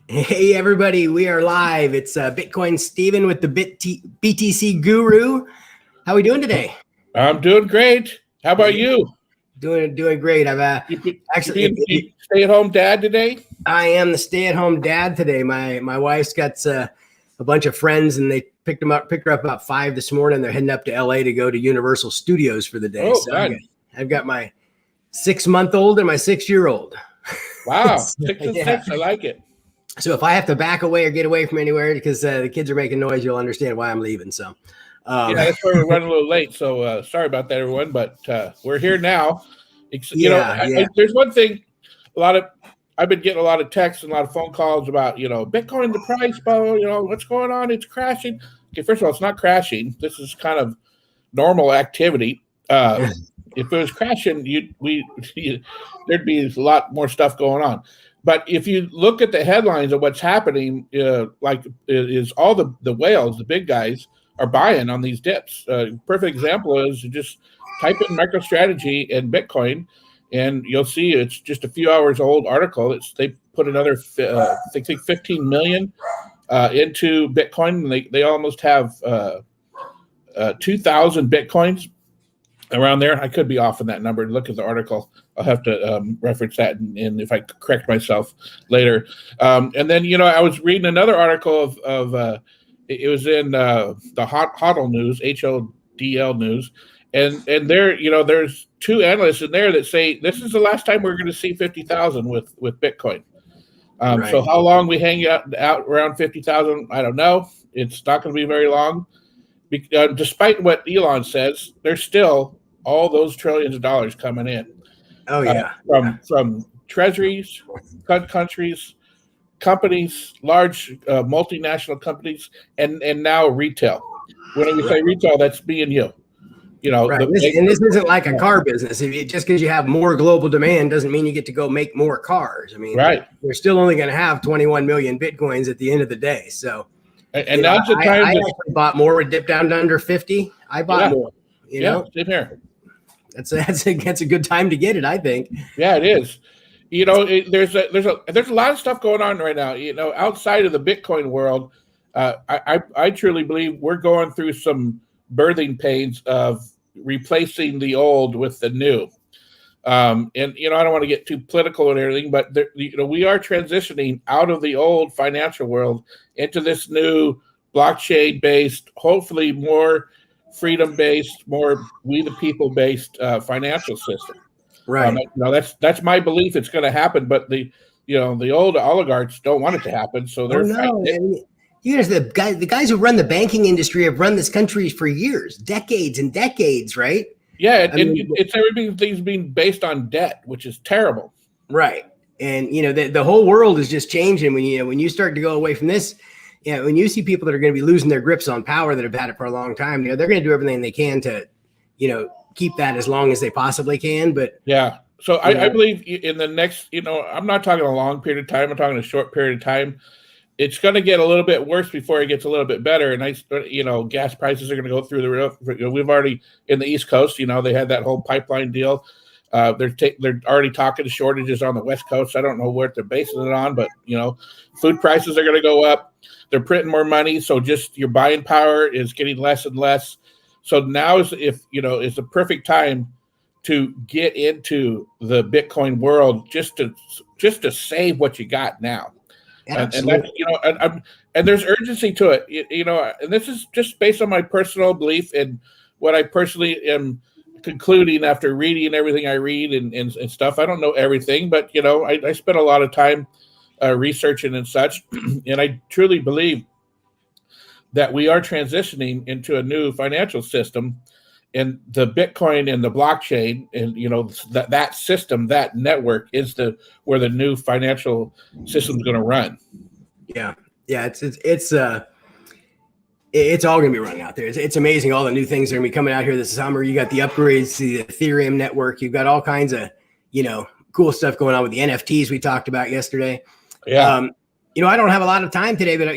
Hey everybody, we are live. It's Bitcoin Steven with the BTC Guru. How are we doing today? I'm doing great. How about you? Doing great. I've You actually, being stay-at-home dad today? I am the stay-at-home dad today. My wife's got a bunch of friends, and they picked her up about 5 this morning. They're heading up to LA to go to Universal Studios for the day. Oh, So God. I've got my 6-month-old and my 6-year-old. Wow, So, 6 and yeah. 6. I like it. So if I have to back away or get away from anywhere because the kids are making noise, you'll understand why I'm leaving. So, Yeah, that's why we're running a little late. So sorry about that, everyone. But we're here now. There's one thing. I've been getting a lot of texts and a lot of phone calls about Bitcoin, the price, what's going on? It's crashing. Okay, first of all, it's not crashing. This is kind of normal activity. If it was crashing, there'd be a lot more stuff going on. But if you look at the headlines of what's happening, is all the whales, the big guys, are buying on these dips. Perfect example is you just type in MicroStrategy and Bitcoin, and you'll see it's just a few hours old article. They put another, I think 15 million into Bitcoin. And they almost have 2,000 Bitcoins around there. I could be off on that number. Look at the article. I'll have to reference that, and if I correct myself later. And then I was reading another article of it was in the HODL News, HODL News, and there there's two analysts in there that say this is the last time we're going to see 50,000 with Bitcoin. Right. So how long we hang out around 50,000, I don't know. It's not going to be very long. Despite what Elon says, there's still all those trillions of dollars coming in. Oh yeah, from treasuries, countries, companies, large multinational companies, and now retail. When we say retail, that's me and you. Right. This isn't like a car business. Just because you have more global demand doesn't mean you get to go make more cars. I mean, right. We're still only going to have 21 million Bitcoins at the end of the day. So. And now's the time. I actually bought more. It dipped down to under 50. I bought more. Same here. That's a good time to get it, I think. Yeah, it is. There's a lot of stuff going on right now. Outside of the Bitcoin world, I truly believe we're going through some birthing pains of replacing the old with the new. And I don't want to get too political and everything, but we are transitioning out of the old financial world into this new blockchain-based, hopefully more freedom-based, more we the people-based financial system. Right. That's my belief. It's going to happen, but the old oligarchs don't want it to happen, so they're fighting. The guys who run the banking industry have run this country for years, decades and decades, right? Yeah, everything's being based on debt, which is terrible. Right. And the whole world is just changing when you start to go away from this. When you see people that are going to be losing their grips on power that have had it for a long time, they're going to do everything they can to, keep that as long as they possibly can. But yeah, so I believe in the next, I'm not talking a long period of time. I'm talking a short period of time. It's going to get a little bit worse before it gets a little bit better. And gas prices are going to go through the roof. We've already in the East Coast, they had that whole pipeline deal. They're already talking shortages on the West Coast. I don't know what they're basing it on, but food prices are going to go up. They're printing more money, so just your buying power is getting less and less. So now is the perfect time to get into the Bitcoin world just to save what you got now. And that's, and there's urgency to it, and this is just based on my personal belief and what I personally am concluding after reading everything I read and stuff. I don't know everything, but I spent a lot of time researching and such, and I truly believe that we are transitioning into a new financial system, and the Bitcoin and the blockchain and that system, that network is where the new financial system is going to run. Yeah, it's all going to be running out there. It's amazing all the new things that are going to be coming out here this summer. You got the upgrades to the Ethereum network. You've got all kinds of cool stuff going on with the NFTs we talked about yesterday. Yeah. I don't have a lot of time today, but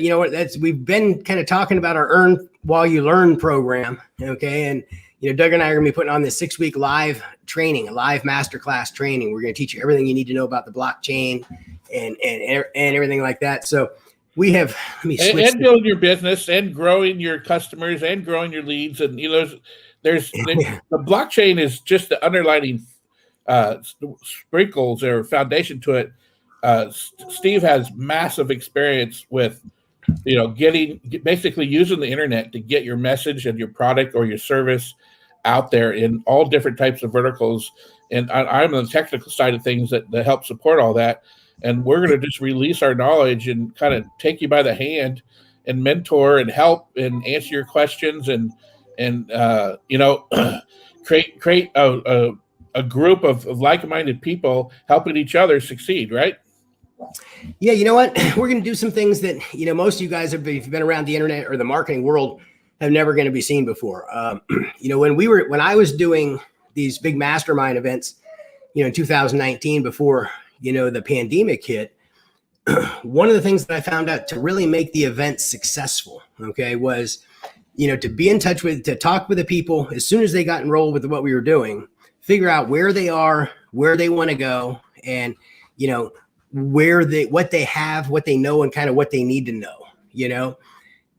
we've been kind of talking about our Earn While You Learn program. Okay. And, Doug and I are going to be putting on this 6-week live training, a live masterclass training. We're going to teach you everything you need to know about the blockchain and everything like that. So we have, let me switch. And building your business and growing your customers and growing your leads. And, there's the blockchain is just the underlining sprinkles or foundation to it. Steve has massive experience with, basically using the internet to get your message and your product or your service out there in all different types of verticals. And I'm on the technical side of things that help support all that. And we're going to just release our knowledge and kind of take you by the hand and mentor and help and answer your questions and create a group of like-minded people helping each other succeed, right? Yeah, you know what? We're going to do some things that, most of you guys have been around the internet or the marketing world have never going to be seen before. When I was doing these big mastermind events, in 2019, before, the pandemic hit, one of the things that I found out to really make the event successful, was, to be in touch with, to talk with the people as soon as they got enrolled with what we were doing, figure out where they are, where they want to go, and, what they have, what they know, and kind of what they need to know,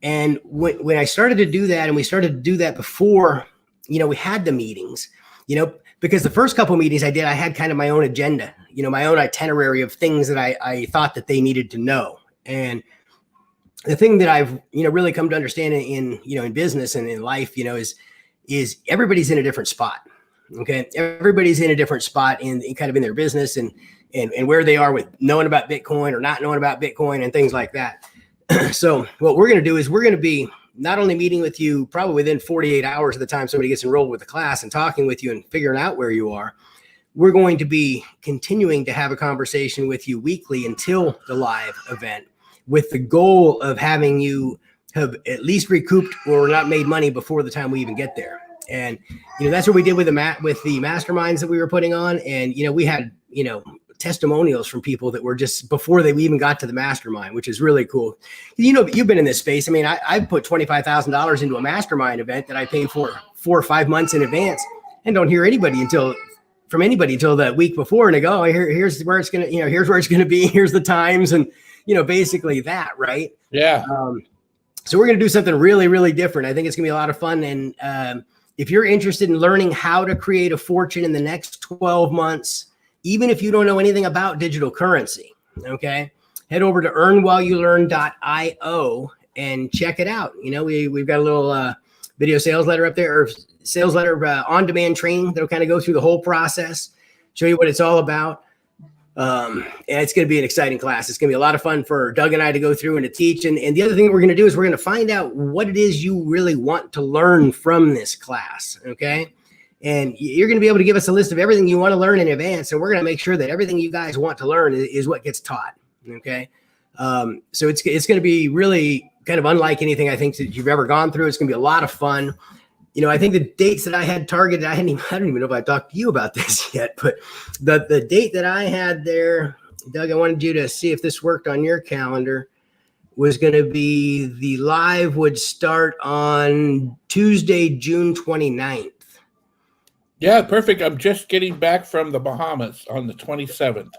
And when I started to do that, and we started to do that before, we had the meetings, because the first couple of meetings I did, I had kind of my own agenda, my own itinerary of things that I thought that they needed to know. And the thing that I've, really come to understand in business and in life, is everybody's in a different spot. Okay. Everybody's in a different spot in kind of in their business and where they are with knowing about Bitcoin or not knowing about Bitcoin and things like that. So what we're going to do is we're going to be not only meeting with you probably within 48 hours of the time somebody gets enrolled with the class and talking with you and figuring out where you are. We're going to be continuing to have a conversation with you weekly until the live event, with the goal of having you have at least recouped or not made money before the time we even get there. And, that's what we did with the masterminds that we were putting on. And, we had, testimonials from people that were just before we even got to the mastermind, which is really cool. You've been in this space. I mean, I put $25,000 into a mastermind event that I paid for 4 or 5 months in advance and don't hear from anybody until the week before. And I go, here's where it's going to, here's where it's going to be. Here's the times. And, basically that, right? Yeah. So we're going to do something really, really different. I think it's going to be a lot of fun. And if you're interested in learning how to create a fortune in the next 12 months, even if you don't know anything about digital currency, head over to earnwhileyoulearn.io and check it out. We've got a little video sales letter up there, or sales letter on-demand training that'll kind of go through the whole process, show you what it's all about. And it's going to be an exciting class. It's going to be a lot of fun for Doug and I to go through and to teach. And the other thing we're going to do is we're going to find out what it is you really want to learn from this class. Okay. And you're going to be able to give us a list of everything you want to learn in advance. And we're going to make sure that everything you guys want to learn is what gets taught. Okay. So it's going to be really kind of unlike anything I think that you've ever gone through. It's going to be a lot of fun. I think the dates that I had targeted, I don't even know if I talked to you about this yet, but the date that I had there, Doug, I wanted you to see if this worked on your calendar, was going to be the live would start on Tuesday, June 29th. Yeah, perfect. I'm just getting back from the Bahamas on the 27th.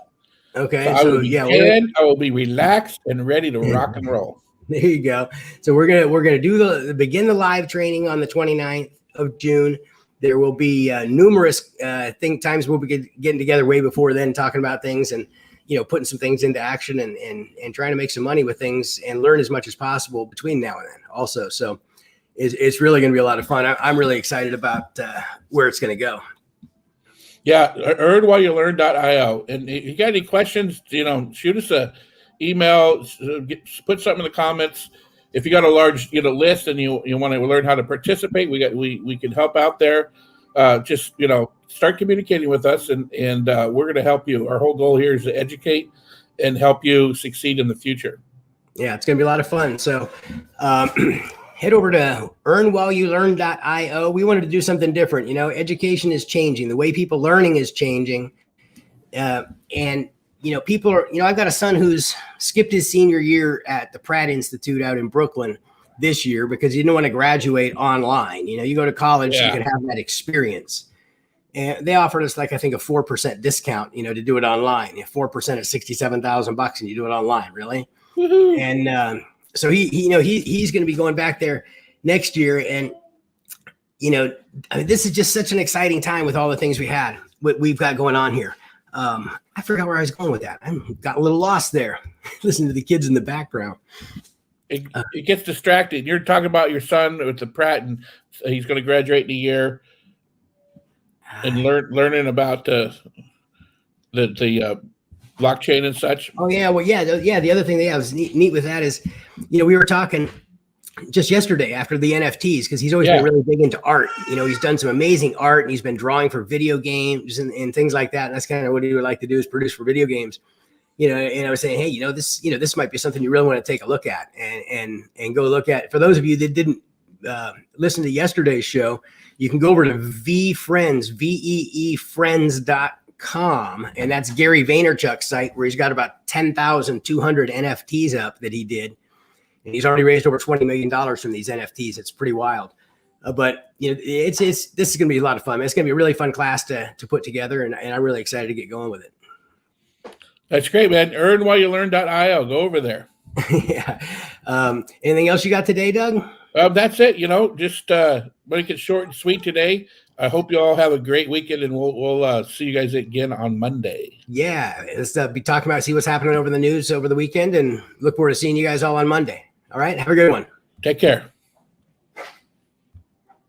Okay. So I will be relaxed and ready to rock and roll. There you go. So we're gonna do begin the live training on the 29th of June. There will be numerous times we'll be getting together way before then, talking about things and putting some things into action and trying to make some money with things and learn as much as possible between now and then. Also, so it's really going to be a lot of fun. I'm really excited about where it's going to go. Yeah, earnwhileyoulearn.io. And if you got any questions, shoot us a email, put something in the comments. If you got a large list and you want to learn how to participate, we can help out there. Just start communicating with us and we're going to help you. Our whole goal here is to educate and help you succeed in the future. Yeah, it's going to be a lot of fun. So head over to earnwhileyoulearn.io. We wanted to do something different. Education is changing. The way people learning is changing. And people are, I've got a son who's skipped his senior year at the Pratt Institute out in Brooklyn this year because you didn't want to graduate online. You know, you go to college, you can have that experience. And they offered us like, I think a 4% discount, you know, to do it online. 4% at $67,000 and you do it online. Really? Woo-hoo. And so he's going to be going back there next year. And, you know, I mean, this is just such an exciting time with all the things we've got going on here. I forgot where I was going with that. I got a little lost there. Listening to the kids in the background. It gets distracted. You're talking about your son with the Pratt, and he's going to graduate in a year. And learning about the blockchain and such. Oh yeah, well yeah. The other thing that was neat with that is, you know, we were talking just yesterday after the NFTs because he's always been really big into art. You know, he's done some amazing art and he's been drawing for video games and things like that. And that's kind of what he would like to do is produce for video games. You know, and I was saying, hey, this might be something you really want to take a look at and go look at. For those of you that didn't listen to yesterday's show, you can go over to veefriends.com, and that's Gary Vaynerchuk's site where he's got about 10,200 NFTs up that he did. And he's already raised over $20 million from these NFTs. It's pretty wild. But you know, this is going to be a lot of fun. It's going to be a really fun class to put together, and I'm really excited to get going with it. That's great, man. Earnwhileyoulearn.io. Go over there. Yeah. Anything else you got today, Doug? That's it. You know, just make it short and sweet today. I hope you all have a great weekend, and we'll see you guys again on Monday. Yeah, let's be talking about, see what's happening over the news over the weekend, and look forward to seeing you guys all on Monday. All right, have a good one. Take care.